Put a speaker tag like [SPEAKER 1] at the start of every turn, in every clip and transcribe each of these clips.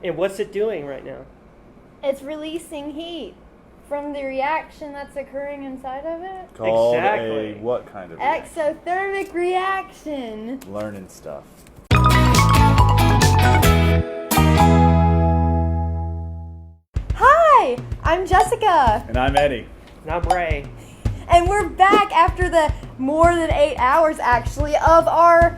[SPEAKER 1] And what's it doing right now?
[SPEAKER 2] It's releasing heat from the reaction that's occurring inside of it.
[SPEAKER 3] Called
[SPEAKER 1] Exactly.
[SPEAKER 3] a what kind of reaction?
[SPEAKER 2] Exothermic reaction.
[SPEAKER 3] Learning stuff.
[SPEAKER 2] Hi, I'm Jessica,
[SPEAKER 3] And I'm Eddie.
[SPEAKER 1] Not Bray.
[SPEAKER 2] and we're back after the more than 8 hours, actually, of our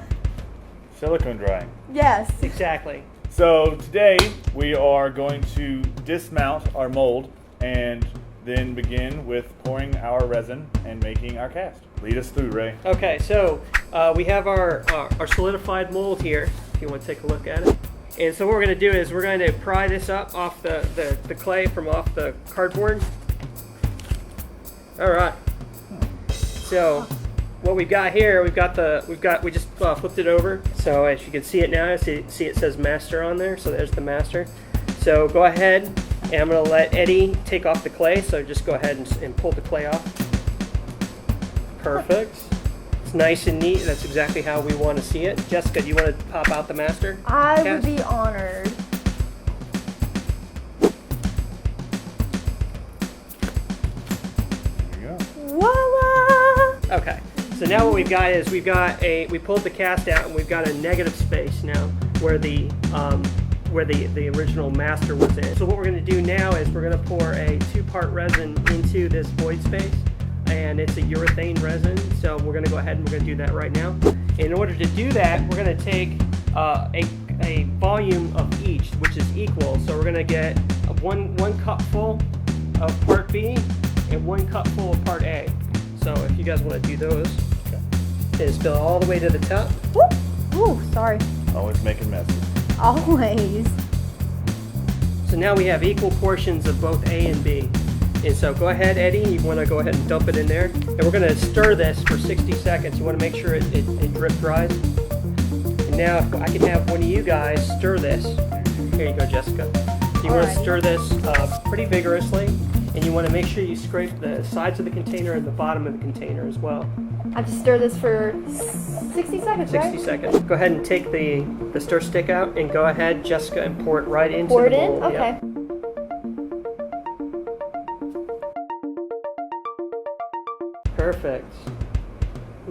[SPEAKER 3] Silicone drying.
[SPEAKER 2] yes.
[SPEAKER 1] Exactly.
[SPEAKER 3] So today we are going to dismount our mold and then begin with pouring our resin and making our cast. Lead us through, Ray.
[SPEAKER 1] Okay, so we have our solidified mold here, if you want to take a look at it. And so what we're going to do is we're going to pry this up off the clay from off the cardboard. All right. So what we've got here, we just flipped it over. So as you can see it now, see it says master on there. So there's the master. So go ahead, and I'm going to let Eddie take off the clay. So just go ahead and pull the clay off. Perfect. It's nice and neat. That's exactly how we want to see it. Jessica, do you want to pop out the master?
[SPEAKER 2] I
[SPEAKER 1] cast?
[SPEAKER 2] would be honored.
[SPEAKER 3] There you go.
[SPEAKER 2] Voila!
[SPEAKER 1] Okay. So now what we've got is we pulled the cast out and we've got a negative space now where the original master was in. So what we're going to do now is we're going to pour a 2-part resin into this void space, and it's a urethane resin. So we're going to go ahead and we're going to do that right now. In order to do that, we're going to take a volume of each, which is equal. So we're going to get one cupful of part B and 1 cupful of part A. So if you guys want to do those, is fill all the way to the top.
[SPEAKER 2] Whoop! Ooh, sorry.
[SPEAKER 3] Always making messes.
[SPEAKER 2] Always.
[SPEAKER 1] So now we have equal portions of both A and B. And so go ahead, Eddie, you want to go ahead and dump it in there. And we're going to stir this for 60 seconds. You want to make sure it drip dries. And now if I can have one of you guys stir this. Here you go, Jessica. You want to
[SPEAKER 2] Alright.
[SPEAKER 1] stir this pretty vigorously. And you want to make sure you scrape the sides of the container and the bottom of the container as well.
[SPEAKER 2] I have to stir this for 60 seconds,
[SPEAKER 1] 60
[SPEAKER 2] right?
[SPEAKER 1] seconds. Go ahead and take the stir stick out and go ahead, Jessica, and pour it right into
[SPEAKER 2] Pour
[SPEAKER 1] the
[SPEAKER 2] it in?
[SPEAKER 1] bowl.
[SPEAKER 2] Okay.
[SPEAKER 1] Yep. Perfect.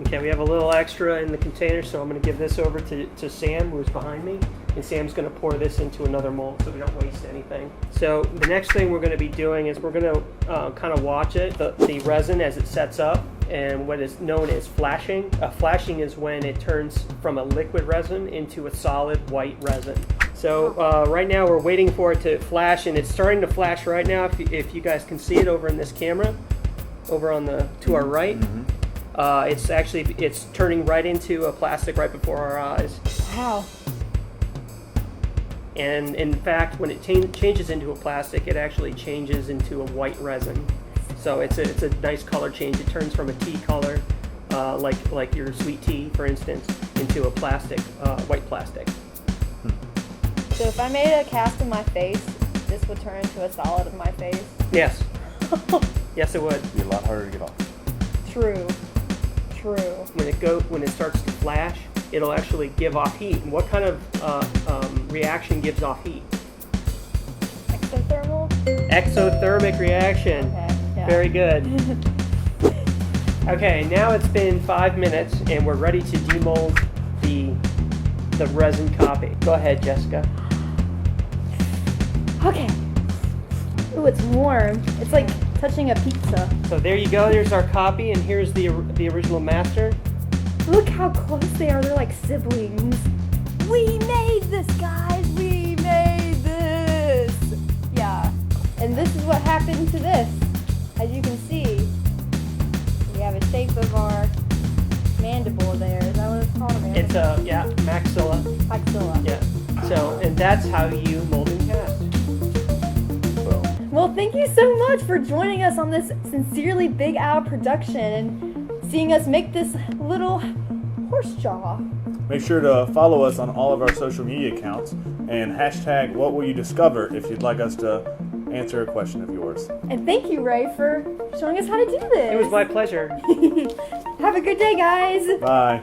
[SPEAKER 1] Okay, we have a little extra in the container, so I'm going to give this over to Sam, who's behind me. And Sam's going to pour this into another mold so we don't waste anything. So the next thing we're going to be doing is we're going to kind of watch it, the resin as it sets up, and what is known as flashing. Flashing is when it turns from a liquid resin into a solid white resin. So right now we're waiting for it to flash, and it's starting to flash right now. If you guys can see it over in this camera, over on to our right. It's turning right into a plastic right before our eyes.
[SPEAKER 2] Wow.
[SPEAKER 1] And in fact, when it changes into a plastic, it actually changes into a white resin. So it's a nice color change. It turns from a tea color, like your sweet tea, for instance, into a plastic, white plastic.
[SPEAKER 2] So if I made a cast of my face, this would turn into a solid of my face?
[SPEAKER 1] Yes. Yes, it would.
[SPEAKER 3] It'd be a lot harder to get off.
[SPEAKER 2] True.
[SPEAKER 1] When it starts to flash, it'll actually give off heat. And what kind of reaction gives off heat?
[SPEAKER 2] Exothermal?
[SPEAKER 1] Exothermic reaction.
[SPEAKER 2] Okay. Yeah.
[SPEAKER 1] Very good. Okay, now it's been 5 minutes and we're ready to demold the resin copy. Go ahead, Jessica.
[SPEAKER 2] Okay. Ooh, it's warm. It's like touching a pizza.
[SPEAKER 1] So there you go. There's our copy, and here's the original master.
[SPEAKER 2] Look how close they are. They're like siblings. We made this, guys. We made this. Yeah. And this is what happened to this. As you can see, we have a shape of our mandible there. Is that what it's called?
[SPEAKER 1] It's maxilla.
[SPEAKER 2] Maxilla.
[SPEAKER 1] Yeah. So, and that's how you mold and cast.
[SPEAKER 3] Boom.
[SPEAKER 2] Well, thank you so much for joining us on this Sincerely Big Al production and seeing us make this little horse jaw.
[SPEAKER 3] Make sure to follow us on all of our social media accounts and hashtag what will you discover if you'd like us to answer a question of yours.
[SPEAKER 2] And thank you, Ray, for showing us how to do this.
[SPEAKER 1] It was my pleasure.
[SPEAKER 2] Have a good day, guys.
[SPEAKER 3] Bye.